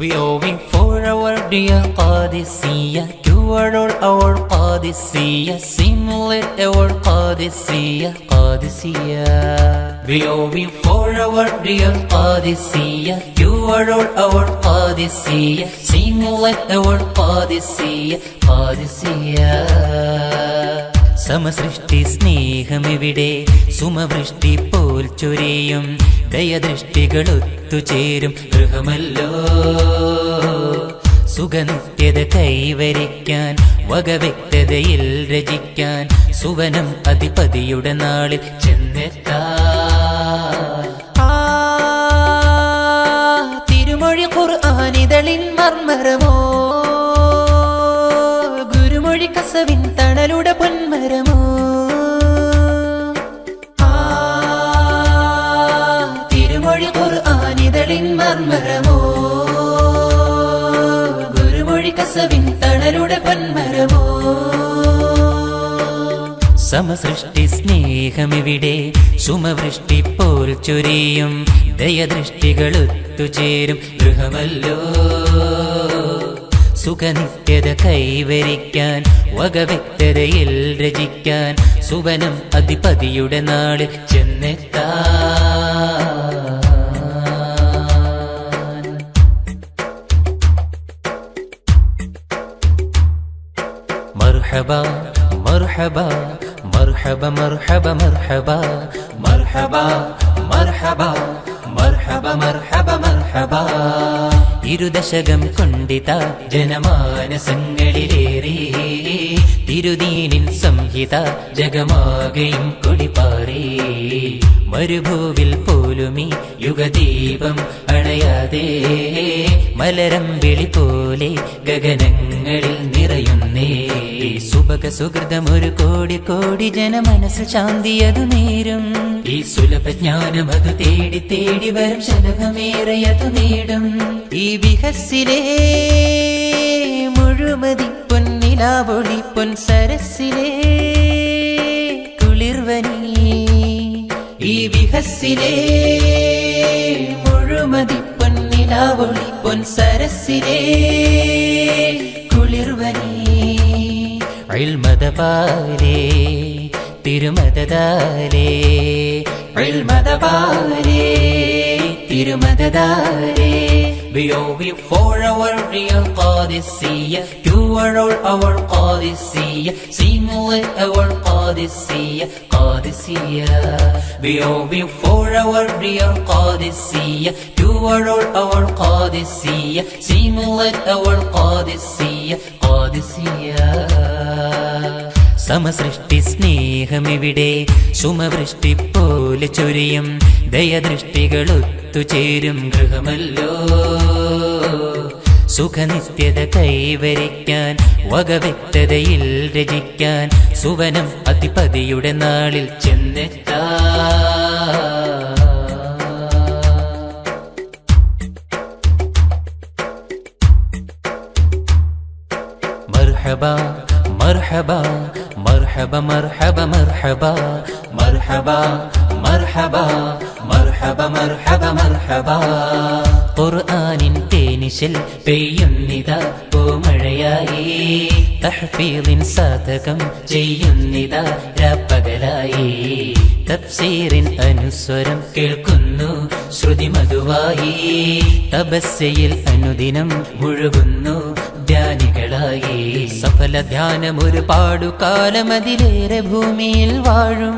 We owing for our dear Qadisiyya, cure all our Qadisiyya, simulate our Qadisiyya, Qadisiyya. We owing for our dear Qadisiyya, cure all our Qadisiyya, simulate our Qadisiyya, Qadisiyya. സമസൃഷ്ടി സ്നേഹമെവിടെ സുമവൃഷ്ടി പോൽ ചൊരിയും ദയദൃഷ്ടികളൊത്തുചേരും ഗൃഹമല്ലോ സുഖനിത്യത കൈവരിക്കാൻ വകവ്യക്തതയിൽ രചിക്കാൻ സുവനം അധിപതിയുടെ നാളിൽ ചെന്നെത്താൻ തിരുമൊഴി ഖുർആനിതളിൻ മർമരമോ ഗുരുമൊഴി കസവിൻ തണലുടെ പൊന്മരമോ തിരുമൊഴി ഖുർആനിതളിൻ മർമരമോ ഗുരുമൊഴി കസവിൻ തണലുടെ പൊന്മരമോ സമസൃഷ്ടി സ്നേഹമെവിടെ സുമവൃഷ്ടി പോൽ ചൊരിയും ദയദൃഷ്ടികളൊത്തുചേരും ഗൃഹമല്ലോ സുഖനിത്യത കൈവരിക്കാൻ വകവ്യക്തതയിൽ രചിക്കാൻ സുവനം അധിപതിയുടെ നാളിൽ ചെന്നെത്താൻ മർഹബ മർഹബ മർഹബ മർഹബ മർഹബ മർഹബ മർഹബ മർഹബ മർഹബ മർഹബ ഇരുദശകം കൊണ്ടിത ജനമാനസങ്ങളിലേറി തിരുദീനിൻ സംഹിത ജഗമാകെയും കൊടിപാറി മരുഭൂവിൽ പോലുമീ യുഗദീപം അണയാതെ മലരമ്പിളി പോലെ ഗഗനങ്ങളിൽ നിറയുന്നേ സുഭഗ സുഹൃതം ഒരു കോടി കോടി ജനമനസ്സിൽ ശാന്തിയതു നേരും ഈ സുലഭജ്ഞാനം അത് തേടി തേടി വരും ശലഭമേറെയതു നേടും ഈ വിഹസിലെ മുഴുമതി പൊന്നിലാവൊളി പൊൻ സരസിലെ കുളിർവനി ഈ വിഹസിലെ മുഴുമതി പൊന്നിലാവൊളി പൊൻ സരസിലെ കുളിർവനി ഇൽമദപാലേ തിരുമദദാലേ ഇൽമദപാലേ തിരുമദദാലേ We owe you for our real Qadisiyya, cure all our Qadisiyya, simulate our Qadisiyya, Qadisiyya. We owe you for our real Qadisiyya, cure all our Qadisiyya, simulate our Qadisiyya, Qadisiyya. സമസൃഷ്ടി സ്നേഹമെവിടെ സുമവൃഷ്ടി പോലെ ചൊരിയും ദയദൃഷ്ടികളൊത്തുചേരും ഗൃഹമല്ലോ സുഖനിത്യത കൈവരിക്കാൻ വകവ്യക്തതയിൽ രചിക്കാൻ സുവനം അധിപതിയുടെ നാളിൽ ചെന്നെത്താൻ മർഹബ മർഹബ മർഹബ മർഹബ മർഹബ മർഹബ മർഹബ മർഹബ മർഹബ മർഹബ ഖുർആനിൻ തേനിശൽ പെയ്യുന്നിതാ പൂമഴയായി തഹ്ഫീളിൻ സാധകം ചെയ്യുന്നിതാ രാപ്പകലായി തഫ്സീറിൻ അനുസ്വരം കേൾക്കുന്നു ശ്രുതി മധുവായി തപസ്സയിൽ അനുദിനം മുഴുകുന്നു ധ്യാനികളായി സഫല ധ്യാനം ഒരുപാടു കാലം അതിലേറെ ഭൂമിയിൽ വാഴും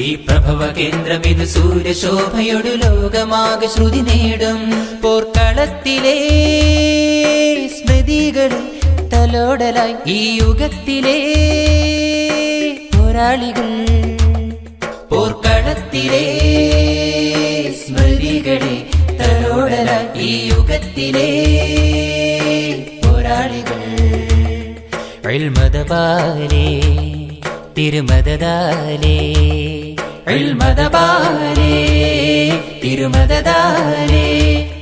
ഈ പ്രഭവ കേന്ദ്രം ഇത് സൂര്യശോഭയൊടു ലോകമാകെ ശ്രുതി നേടും പോർക്കളത്തിലെ സ്മൃതികളെ തലോടലായി ഈ യുഗത്തിലെ പോരാളികൾ പോർക്കളത്തിലെ സ്മൃതികളെ തലോടലായി ഈ യുഗത്തിലെ പോരാളികൾ ഇൽമദപാലേ തിരുമദദാലേ ഇൽമദപാലേ തിരുമദദാലേ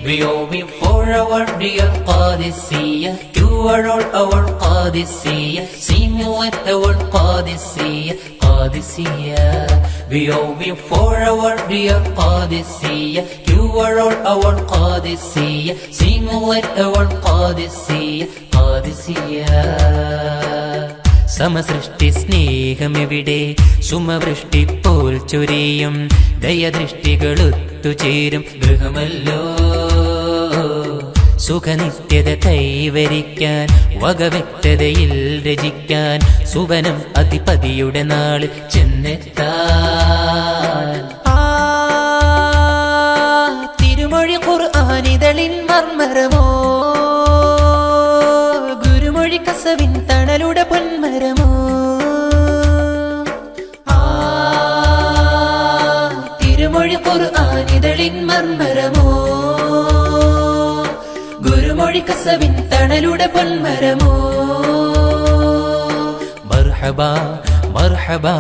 We owe you for our dear Qadisiyya. You are all our Qadisiyya. Sing with our Qadisiyya, Qadisiyya. We owe you for our dear Qadisiyya. You are all our Qadisiyya. Sing with our Qadisiyya, Qadisiyya. സമസൃഷ്ടി സ്നേഹമെവിടെ സുമവൃഷ്ടി പോൽ ചൊരിയും ദയദൃഷ്ടികളൊത്തുചേരും ഗൃഹമല്ലോ സുഖനിത്യത കൈവരിക്കാൻ വകവ്യക്തതയിൽ രചിക്കാൻ സുവനം അധിപതിയുടെ നാളിൽ ചെന്നെത്താൻ തിരുമൊഴി ഖുർആനിതളിൻ മർമരമോ ഗുരുമൊഴി കസവിൻ തണലുടെ പൊന്മരമോ തിരുമൊഴി ഖുർആനിതളിൻ മർമരമോ ഗുരുമൊഴി കസവിൻ തണലുടെ പൊന്മരമോ മർഹബാ മർഹബാ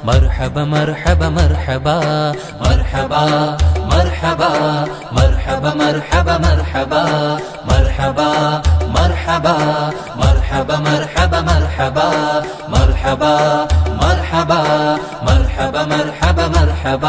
മർഹബ മർഹബ മർഹബ മർഹബ മർഹബ മർഹബ മർഹബ മർഹബ മർഹബ മർഹബ മർഹബ മർഹബ മർഹബ മർഹബ മർഹബ മർഹബ മർഹബ മർഹബ